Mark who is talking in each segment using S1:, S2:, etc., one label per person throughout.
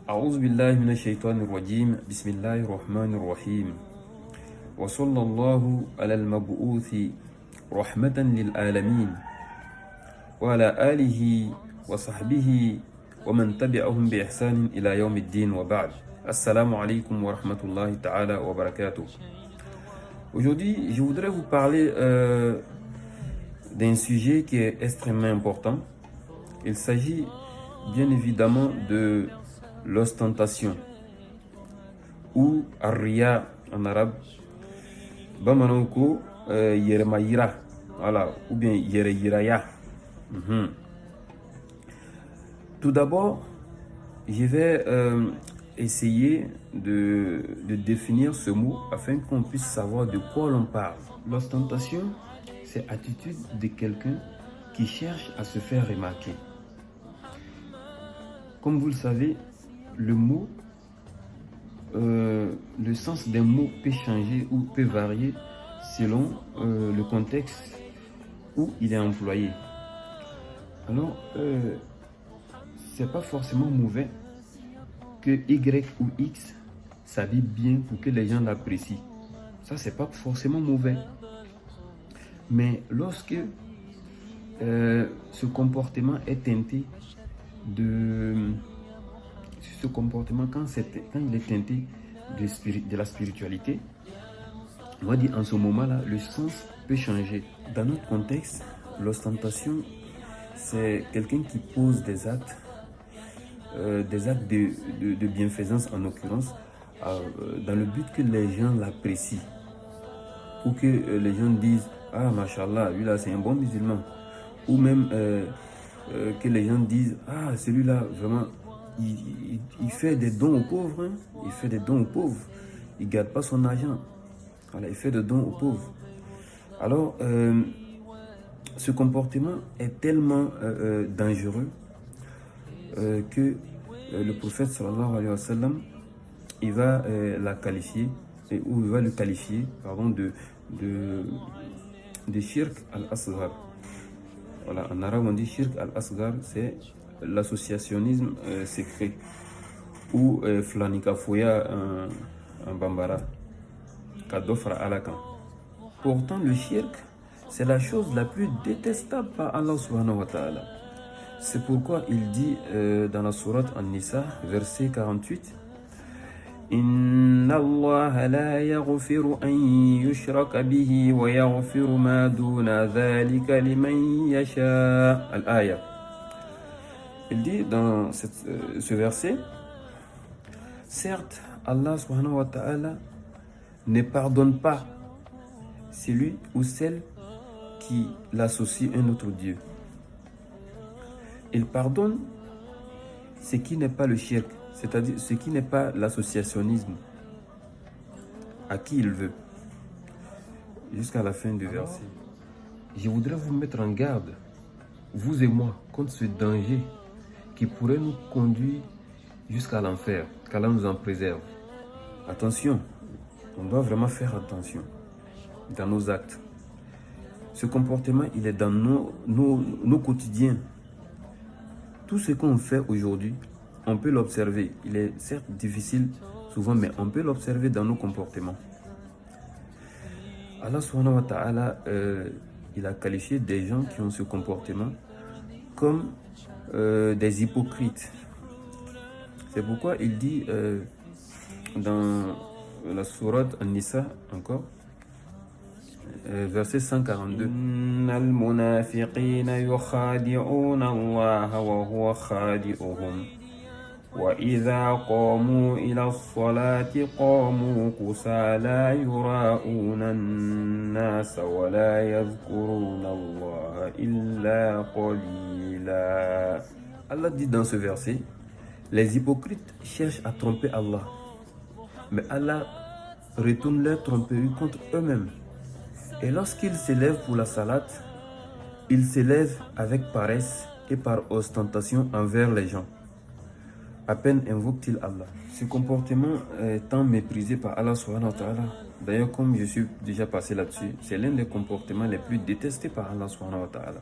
S1: أعوذ بالله من الشيطان الرجيم بسم الله الرحمن الرحيم وصلى الله على المبعوث رحمة للعالمين وعلى آله وصحبه ومن تبعهم بإحسان إلى يوم الدين وبعد. Assalamu alaikum wa rahmatullahi ta'ala wa barakatuh. Aujourd'hui, je voudrais vous parler d'un sujet qui est extrêmement important. Il s'agit bien évidemment de l'ostentation ou arriya en arabe, bamananko yeremayira, voilà, ou bien yereyiraya. Tout d'abord, je vais essayer de définir ce mot afin qu'on puisse savoir de quoi l'on parle. L'ostentation, c'est l'attitude de quelqu'un qui cherche à se faire remarquer. Comme vous le savez, le mot, le sens d'un mot peut changer ou peut varier selon le contexte où il est employé. Alors, c'est pas forcément mauvais que Y ou X s'habille bien pour que les gens l'apprécient. Ça, c'est pas forcément mauvais. Mais lorsque ce comportement est teinté quand il est teinté de la spiritualité, on va dire en ce moment-là, le sens peut changer. Dans notre contexte, l'ostentation, c'est quelqu'un qui pose des actes de bienfaisance en l'occurrence, dans le but que les gens l'apprécient, ou que les gens disent « Ah, mashallah, lui là c'est un bon musulman », ou même que les gens disent « Ah, celui-là vraiment, il fait des dons aux pauvres, hein. Il fait des dons aux pauvres, il ne garde pas son argent, voilà, il fait des dons aux pauvres ». Alors, ce comportement est tellement dangereux que le prophète sallallahu alayhi wa sallam, il va le qualifier de shirk al-asghar. Voilà, en arabe on dit shirk al-asghar, c'est l'associationnisme secret, ou flanika foya en bambara, kadofra alakan. Pourtant, le shirk, c'est la chose la plus détestable par Allah subhanahu wa ta'ala. C'est pourquoi il dit dans la sourate An-Nisa, verset 48, Inna Allah la yaghfiru an yushraka bihi wa yaghfiru ma duna dhalika liman yasha. Al-Aya. Il dit dans ce verset, certes, Allah subhanahu wa ta'ala ne pardonne pas celui ou celle qui l'associe à un autre Dieu. Il pardonne ce qui n'est pas le shirk, c'est-à-dire ce qui n'est pas l'associationnisme, à qui il veut. Jusqu'à la fin du verset. Je voudrais vous mettre en garde, vous et moi, contre ce danger qui pourrait nous conduire jusqu'à l'enfer, qu'Allah nous en préserve. Attention, on doit vraiment faire attention dans nos actes. Ce comportement, il est dans nos quotidiens. Tout ce qu'on fait aujourd'hui, on peut l'observer. Il est certes difficile souvent, mais on peut l'observer dans nos comportements. Allah subhanahu wa ta'ala, il a qualifié des gens qui ont ce comportement comme des hypocrites. C'est pourquoi il dit dans la sourate An-Nisa encore, verset 142, Innal munafiqina yukhadi'una Allah wa huwa khadi'uhum wa idha qamu ila as-salati qamu kusala yura'una an-nasa wa la yadhkuruna Allah illa qalila. Allah dit dans ce verset, les hypocrites cherchent à tromper Allah, mais Allah retourne leur tromperie contre eux-mêmes. Et lorsqu'ils s'élèvent pour la salate, ils s'élèvent avec paresse et par ostentation envers les gens. À peine invoquent-ils Allah. Ce comportement est tant méprisé par Allah subhanahu wa ta'ala D'ailleurs, comme je suis déjà passé là-dessus, c'est l'un des comportements les plus détestés par Allah subhanahu wa ta'ala.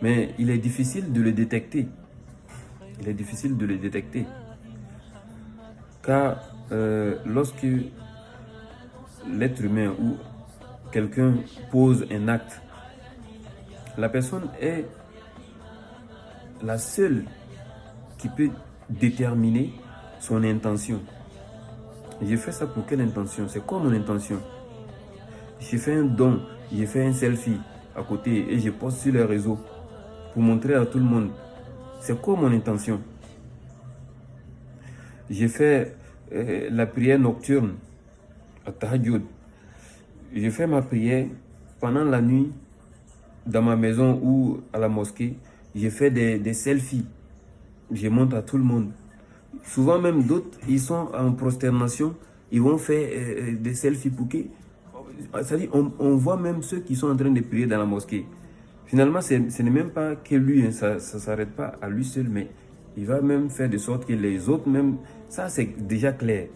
S1: Mais il est difficile de le détecter. Il est difficile de le détecter. Car lorsque l'être humain ou quelqu'un pose un acte, la personne est la seule qui peut déterminer son intention. J'ai fait ça pour quelle intention? C'est quoi mon intention? J'ai fait un don, j'ai fait un selfie à côté et je poste sur les réseaux pour montrer à tout le monde. C'est quoi mon intention? J'ai fait la prière nocturne à Tahajjud. J'ai fait ma prière pendant la nuit dans ma maison ou à la mosquée. J'ai fait des selfies. Je montre à tout le monde. Souvent même d'autres, ils sont en prosternation, ils vont faire des selfies pour que... C'est-à-dire, on voit même ceux qui sont en train de prier dans la mosquée. Finalement, ce n'est même pas que lui, hein, ça ne s'arrête pas à lui seul, mais il va même faire de sorte que les autres même... Ça, c'est déjà clair.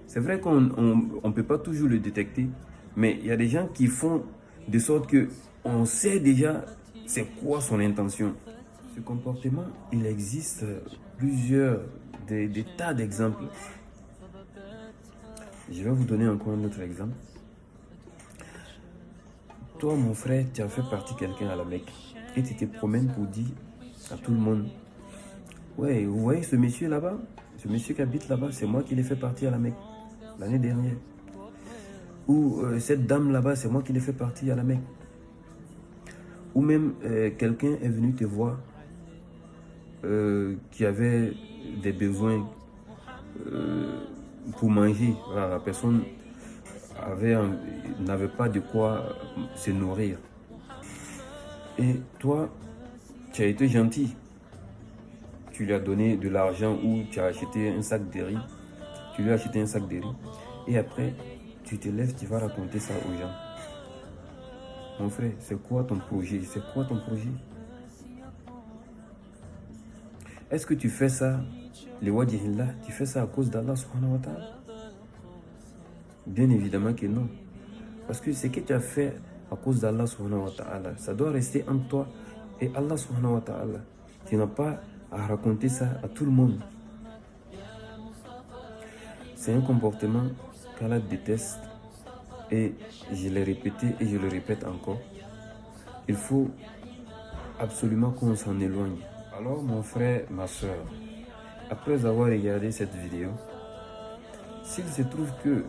S1: C'est vrai qu'on ne peut pas toujours le détecter, mais il y a des gens qui font de sorte que on sait déjà c'est quoi son intention. Ce comportement, il existe plusieurs, des tas d'exemples. Je vais vous donner encore un autre exemple. Toi, mon frère, tu as fait partie de quelqu'un à la Mecque et tu te promènes pour dire à tout le monde, ouais, vous voyez ce monsieur là-bas, ce monsieur qui habite là-bas, c'est moi qui l'ai fait partie à la Mecque l'année dernière. Ou cette dame là-bas, c'est moi qui l'ai fait partie à la Mecque. Ou même quelqu'un est venu te voir qui avait des besoins pour manger. Voilà, la personne n'avait pas de quoi se nourrir. Et toi, tu as été gentil. Tu lui as donné de l'argent ou tu as acheté un sac de riz. Tu lui as acheté un sac de riz. Et après, tu te lèves, tu vas raconter ça aux gens. Mon frère, c'est quoi ton projet? C'est quoi ton projet? Est-ce que tu fais ça, les wajihillah, tu fais ça à cause d'Allah subhanahu wa ta'ala? Bien évidemment que non. Parce que ce que tu as fait à cause d'Allah subhanahu wa ta'ala, ça doit rester entre toi et Allah subhanahu wa ta'ala. Tu n'as pas à raconter ça à tout le monde. C'est un comportement qu'Allah déteste. Et je l'ai répété et je le répète encore. Il faut absolument qu'on s'en éloigne. Alors mon frère, ma soeur, après avoir regardé cette vidéo, s'il se trouve que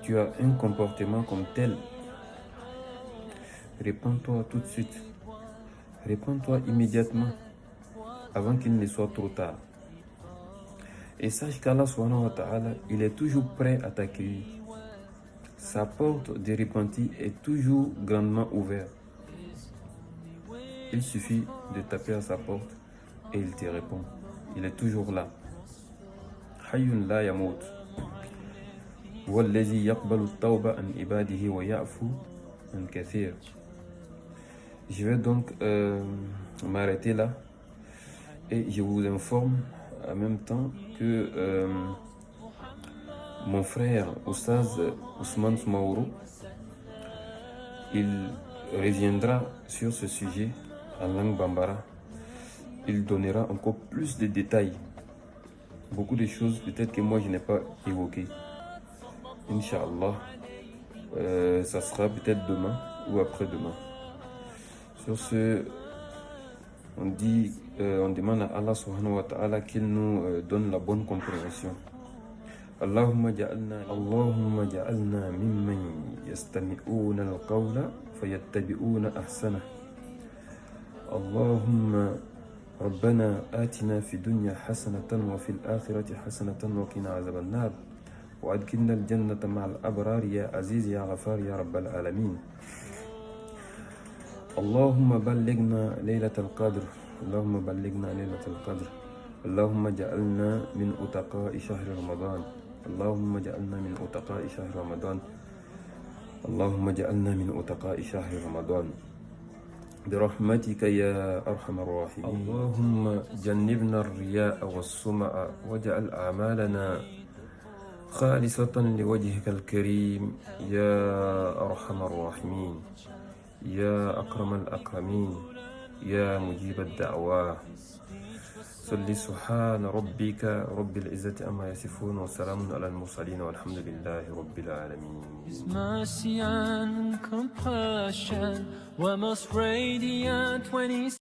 S1: tu as un comportement comme tel, répands-toi tout de suite. Répands-toi immédiatement avant qu'il ne soit trop tard. Et sache qu'Allah subhanahu wa ta'ala, il est toujours prêt à t'accueillir. Sa porte de repentir est toujours grandement ouverte. Il suffit de taper à sa porte et il te répond. Il est toujours là. Hayyun la yamout. Wallazi yaqbalu tawba an ibadihi wa ya'fu an kathir. Je vais donc m'arrêter là et je vous informe en même temps que mon frère Oustaz Ousmane Soumaoro, il reviendra sur ce sujet en langue bambara. Il donnera encore plus de détails, beaucoup de choses peut-être que moi je n'ai pas évoquées. Inch'Allah, ça sera peut-être demain ou après-demain. Sur ce, on demande à Allah subhanahu wa ta'ala qu'il nous donne la bonne compréhension. اللهم جعلنا ممن يستمعون القول فيتبعون أحسنه. اللهم ربنا آتنا في الدنيا حسنة وفي الآخرة حسنة وقنا عذاب النار وأدخلنا الجنة مع الأبرار يا عزيز يا غفار يا رب العالمين. اللهم بلغنا ليلة القدر. اللهم بلغنا ليلة القدر. اللهم جعلنا من أتقاء شهر رمضان. اللهم اجعلنا من أتقاء شهر رمضان. اللهم اجعلنا من أتقاء شهر رمضان برحمتك يا أرحم الراحمين. اللهم جنبنا الرياء والسمع واجعل أعمالنا خالصة لوجهك الكريم يا أرحم الراحمين، يا أكرم الأكرمين، يا مجيب الدعوة. صل سبحان ربك رب العزة أما يصفون وسلام على المرسلين والحمد لله رب العالمين. His mercy and compassion were most radiant when he